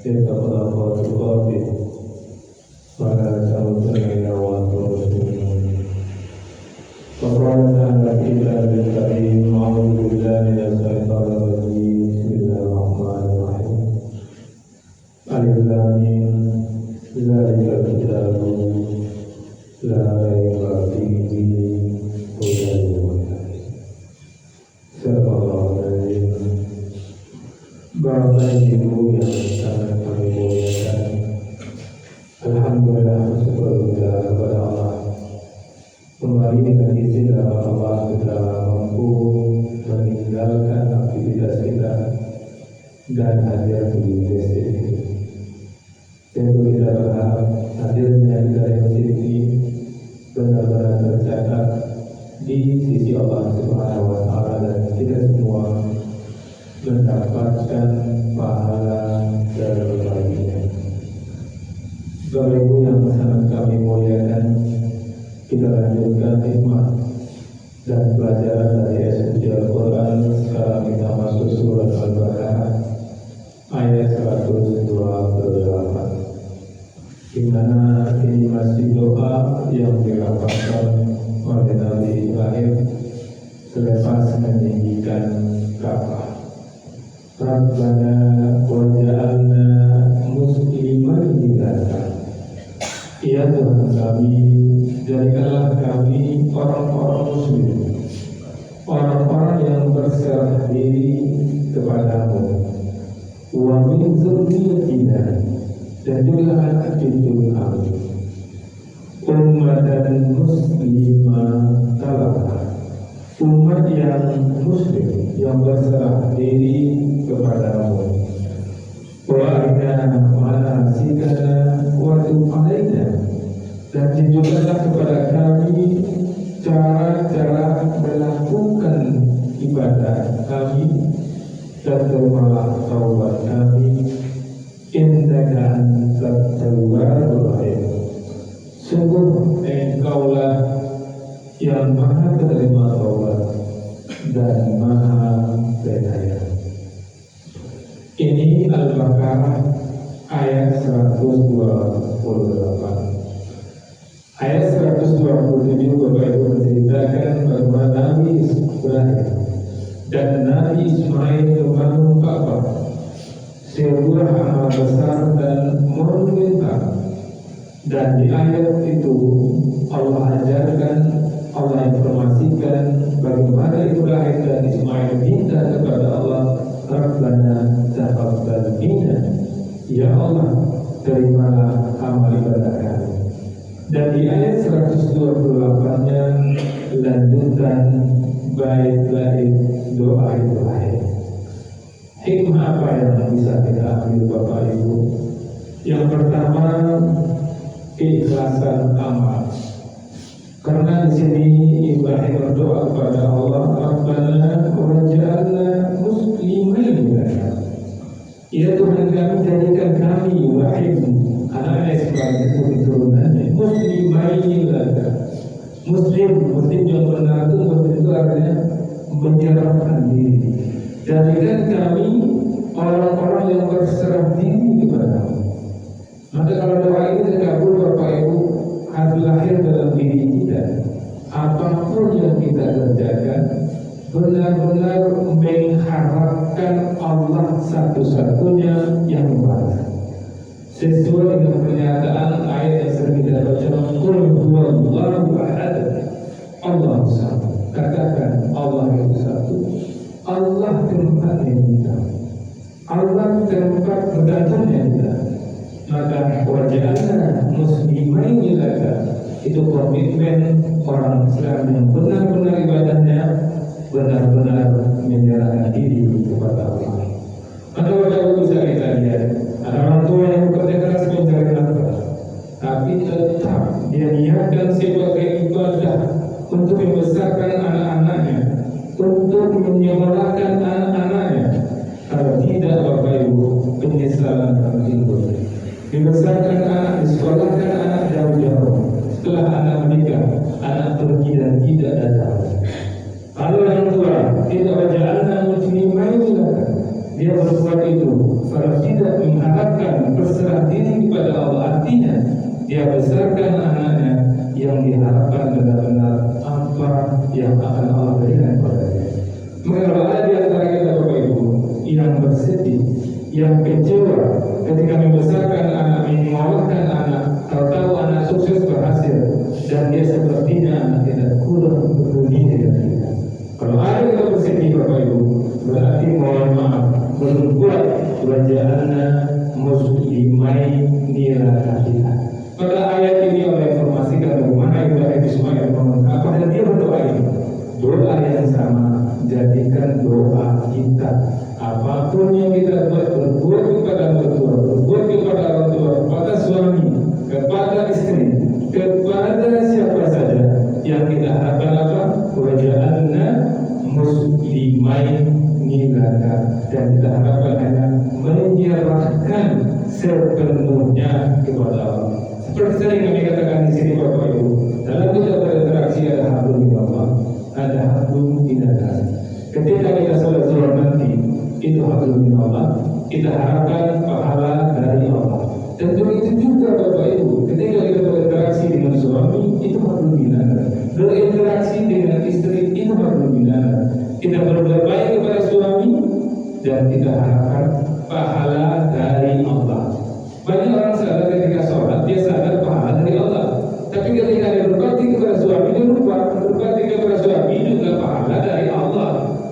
اتقوا الله وتقاته ولا تموتن إلا وأنتم مسلمون. فقال تعالى في كتابه الكريم: أعوذ بالله من الشيطان الرجيم. بسم الله الرحمن الرحيم. ألف لام ميم. ذلك الكتاب لا ريب فيه هدى للمتقين. صدق الله العظيم. Bapak Ibu yang sangat kami muliakan, alhamdulillah syukur kepada Allah. Kembali dengan izin Allah kita mampu meninggalkan aktivitas kita dan hadir di masjid ini. Tentu kita berharap hadirnya dari masjid ini benar-benar tercatat di sisi Allah Subhanahu wa Ta'ala, dan kita semua mendapatkan pahala dan berbahagia. Bapak Ibu yang sangat kami muliakan, kita lanjutkan hikmah dan pelajaran dari esensi Al-Quran. Sekarang kita masuk surat Al-Baqarah ayat 128, di mana ini masih doa yang dirapatkan oleh Nabi Ibrahim selepas meninggikan Ka'bah. Rabbana waj'alna muslimain laka. Ya Tuhan kami, jadikanlah kami orang-orang muslim, orang-orang yang berserah diri kepadamu. Wa min dzurriyyatina, dan juga anak cucu kami, ummatan muslimatan laka, umat yang muslim yang berserah diri kepadamu. Wa arina manasikana wa tub alaina, dan tunjukkanlah kepada kami cara-cara melakukan ibadah kami, dan terimalah taubat kami. Innaka antat tawwabur rahim, sungguh Engkaulah yang maha penerima taubat dan maha penyayang. Ini Al-Baqarah ayat 128. Ayat 127 Bapak Ibu menceritakan bahwa Nabi Ibrahim dan Nabi Ismail membangun Ka'bah, sebuah amal besar dan monumental. Dan di ayat itu Allah ajarkan, Allah informasikan bagaimana Ibrahim dan Ismail minta kepada Allah, Rabbana taqabbal minna, ya Allah terimalah amal ibadah kami. Dan di ayat 128-nya lanjutan bait-bait doa Ibrahim. Hikmah apa yang bisa kita ambil Bapak Ibu? Yang pertama, keikhlasan amal. Karena di sini Ibrahim berdoa kepada Allah, Rabbana waj'alna muslimain laka. Ya Tuhan kami, jadikan kami Ibrahim, anak Ismail itu keturunannya, muslimain laka. Muslim yang benar itu artinya menyerahkan diri. Jadikan kami orang-orang yang berserah diri kepada-Mu. Maka kalau doa ini terkabul Bapak Ibu, harus lahir dalam diri kita. Apapun yang kita kerjakan, benar-benar mengharapkan Allah satu-satunya yang membalas. Sesuai dengan pernyataan ayat yang sering kita baca, Qul huwallahu ahad, Allah satu. Katakan Allah itu satu. Allah tempat yang kita, Allah tempat bergantungnya kita. Maka wajahnya muslimain laka, itu komitmen orang Islam yang benar-benar ibadahnya, benar-benar menyerahkan diri kepada Allah. Maka Bapak Ibu bisa kita lihat, ada orang tua yang bekerja keras mencari nafkah, tapi tetap dia niatkan sebagai ibadah untuk membesarkan anak-anaknya, untuk menyekolahkan anak-anaknya. Kalau tidak Bapak Ibu, penyesalan akan timbul. Dibesarkan anak, disekolahkan anak jauh-jauh. Setelah anak menikah, anak pergi dan tidak datang. Kalau yang tua tidak wajah anak muslimain, dia berbuat itu kalau tidak mengharapkan Allah, artinya dia besarkan anaknya yang diharapkan benar-benar apa yang akan Allah berikan kepadanya. Maka kalau ada di antara kita Bapak Ibu yang bersedih, yang kecewa ketika membesarkan anak, menyekolahkan anak, tahu-tahu anak sukses berhasil, dan dia sepertinya anak kita kurang peduli dengan kita. Kalau ada yang bersedih Bapak Ibu, berarti mohon maaf, belum kuat wajahana muslimai nilai kita. Pada ayat ini Allah informasikan bagaimana Ibrahim Ismail apa dan dia berdoa ini. Doa yang sama, jadikan doa kita. Apapun yang kita buat, berbuat kepada mertua, berbuat kepada orang tua, kepada suami, kepada istri, kepada siapa saja yang kita harapkan apa? Wajahana muslimai nilaka, dan kita harapkan hanya menyerahkan sepenuhnya kepada Allah. Seperti sering kami katakan di sini Bapak Ibu, dalam kita berinteraksi ada hablum min Allah, ada hablum minanas. Ketika kita sholat zuhur nanti, itu hablum min Allah, kita harapkan pahala dari Allah. Dan begitu juga Bapak Ibu, ketika kita berinteraksi dengan suami, itu hablum minanas. Berinteraksi dengan istri, itu hablum minanas. Kita berbuat baik kepada suami dan kita harapkan pahala dari Allah. Banyak orang sadar ketika sholat, dia sadar pahala dari Allah. Tapi ketika dia berbakti kepada suami, dia lupa berbakti kepada suami juga pahala dari Allah.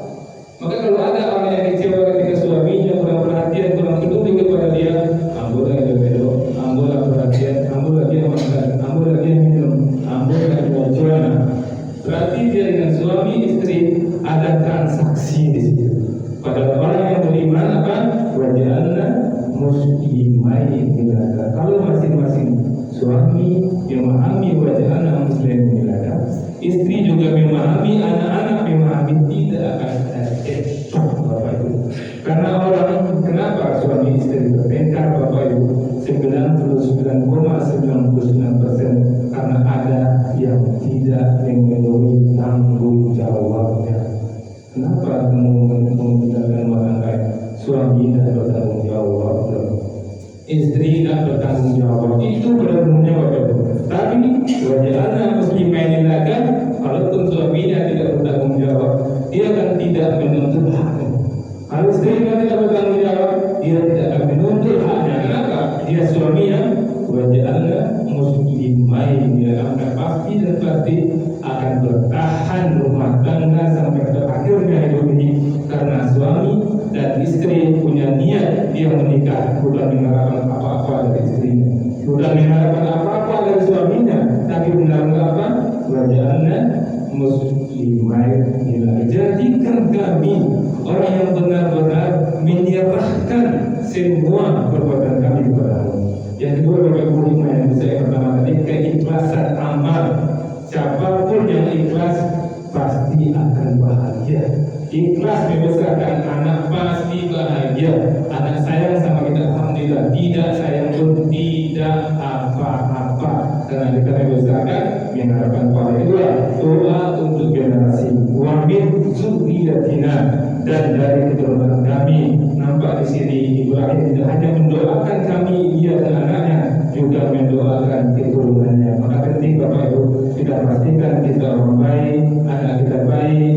Maka kalau ada orang yang kecewa ketika suaminya kurang perhatian, kurang peduli kepada dia, ambul lagi bedo, ambul lagi perhatian, ambul lagi makan, ambul lagi minum, ambul lagi wajana. Berarti dia dengan suami istri ada transaksi di situ. Pada orang yang beriman apa? Wajahna muslimai nilaka. Kalau masing-masing suami memahami wajahna muslim nilaka, istri juga memahami, anak-anak memahami, tidak akan ada Bapak Ibu. Karena orang, kenapa suami istri bertengkar Bapak Ibu? 99,99% karena ada yang tidak memenuhi tanggung jawabnya. Kenapa kamu menggunakan merangkai suami dan bertanggung jawab, istri dan bertanggung jawab? Itu benar-benar Bapak Ibu. Tapi wajahnya muslimah nilaka, kalaupun suaminya tidak bertanggung jawab, dia akan tidak menuntut haknya. Kalau istrinya tidak bertanggung jawab, dia tidak akan menuntut haknya. Kenapa? Dia suaminya wajahnya muslimah nilaka, pasti dan pasti akan bertahan rumah tangga sampai ke akhirnya hidup ini, karena suami dan istri punya niat dia menikah bukan mengharapkan apa-apa dari istrinya, bukan mengharapkan apa-apa dari suaminya, tapi mengharapkan apa? Wajahnya muslimai nilai. Jadikan kami orang yang benar-benar menyerahkan semua perbuatan kami kepada-Mu. Yang kedua Bapak Ibu yang bisa yang pertama tadi, keikhlasan amal. Siapapun yang ikhlas pasti akan bahagia. Ikhlas membesarkan anak pasti bahagia. Anak sayang sama kita, alhamdulillah. Tidak sayang pun tidak apa-apa, karena kita membesarkan mengharapkan pahala. Itulah doa untuk generasi. Wa min dzurriyyatina, dan dari keturunan kami. Nampak di sini Ibrahim tidak hanya mendoakan kami, dia dan anaknya, juga mendoakan keturunannya. Maka penting Bapak Ibu, kita pastikan kita orang baik, anak kita baik,